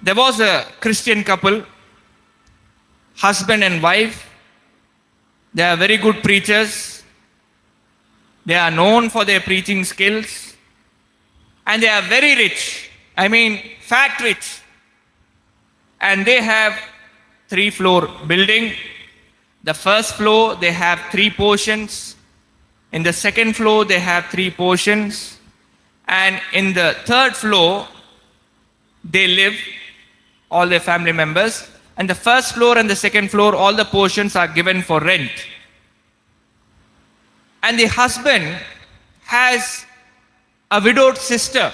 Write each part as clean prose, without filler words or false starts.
There was a Christian couple, husband and wife. They are very good preachers. They are known for their preaching skills. And they are very rich. I mean, fact rich. And they have 3-floor building. The first floor, they have 3 portions. In the second floor, they have 3 portions. And in the third floor, they live, all their family members. And the first floor and the second floor, all the portions are given for rent. And the husband has a widowed sister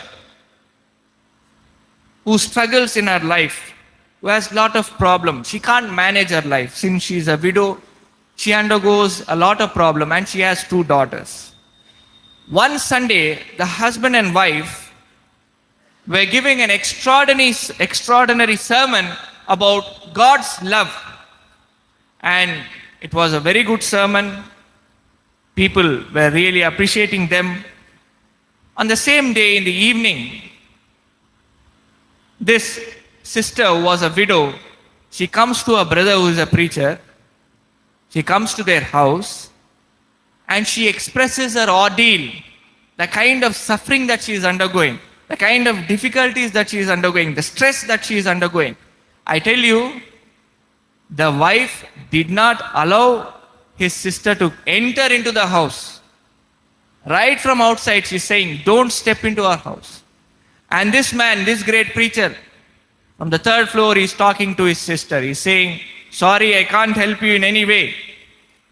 who struggles in her life, who has a lot of problems. She can't manage her life. Since she's a widow, she undergoes a lot of problem, and she has 2 daughters. One Sunday, the husband and wife were giving an extraordinary sermon about God's love. And it was a very good sermon. People were really appreciating them. On the same day in the evening, this sister who was a widow, she comes to her brother who is a preacher. She comes to their house and she expresses her ordeal, the kind of suffering that she is undergoing, the kind of difficulties that she is undergoing, the stress that she is undergoing. I tell you, the wife did not allow his sister to enter into the house. Right from outside, she's saying, don't step into our house. And this man, this great preacher, from the 3rd floor, he's talking to his sister. He's saying, sorry, I can't help you in any way.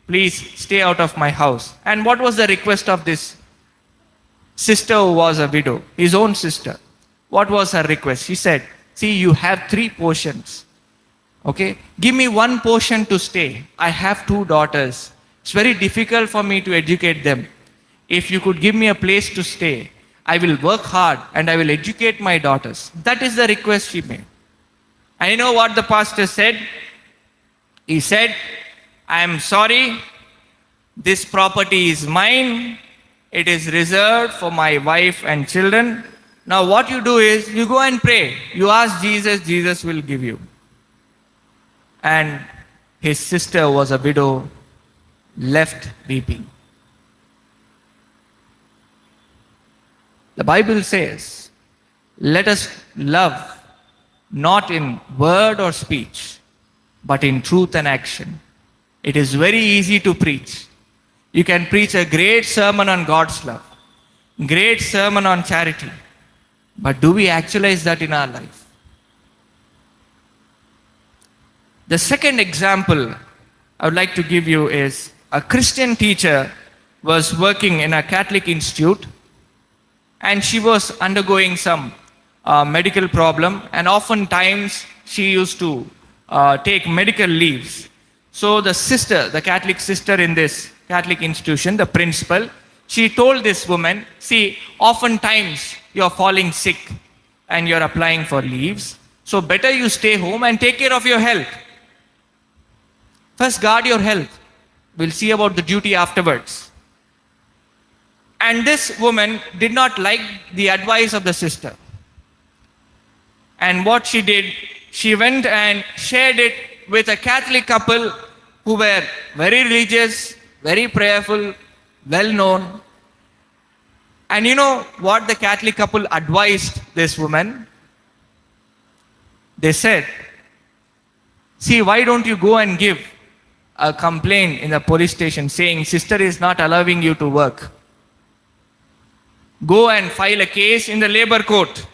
Please stay out of my house. And what was the request of this sister who was a widow? His own sister. What was her request? She said, see, you have 3 portions. Okay? Give me 1 portion to stay. I have 2 daughters. It's very difficult for me to educate them. If you could give me a place to stay, I will work hard and I will educate my daughters. That is the request she made. And you know what the pastor said? He said, I am sorry, this property is mine. It is reserved for my wife and children. Now what you do is, you go and pray. You ask Jesus, Jesus will give you. And his sister was a widow, left weeping. The Bible says, let us love not in word or speech, but in truth and action. It is very easy to preach. You can preach a great sermon on God's love, great sermon on charity. But do we actualize that in our life? The second example I would like to give you is a Christian teacher was working in a Catholic institute, and she was undergoing some medical problem, and oftentimes she used to take medical leaves. So the sister, the Catholic sister in this Catholic institution, the principal, she told this woman, see, oftentimes you're falling sick and you're applying for leaves, so better you stay home and take care of your health. First guard your health. We'll see about the duty afterwards. And this woman did not like the advice of the sister. And what she did, she went and shared it with a Catholic couple who were very religious, very prayerful, well known. And you know what the Catholic couple advised this woman? They said, see, why don't you go and give a complaint in the police station saying sister is not allowing you to work? Go and file a case in the labor court.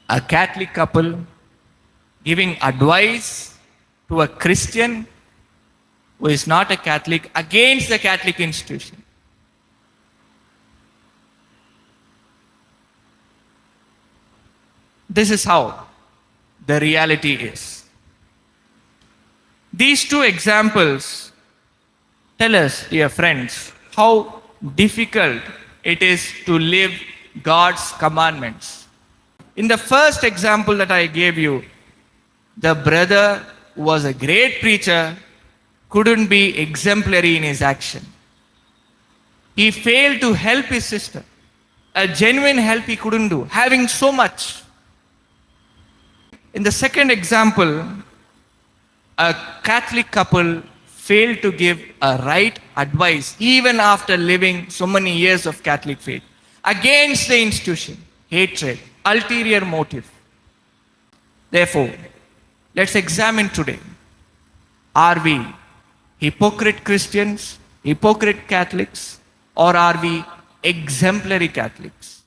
A Catholic couple giving advice to a Christian who is not a Catholic against the Catholic institution. This is how the reality is. These 2 examples tell us, dear friends, how difficult it is to live God's commandments. In the first example that I gave you, the brother who was a great preacher couldn't be exemplary in his action. He failed to help his sister. A genuine help he couldn't do, having so much. In the second example, a Catholic couple failed to give a right advice even after living so many years of Catholic faith. Against the institution, hatred, ulterior motive. Therefore, let's examine today. Are we hypocrite Christians, hypocrite Catholics, or are we exemplary Catholics?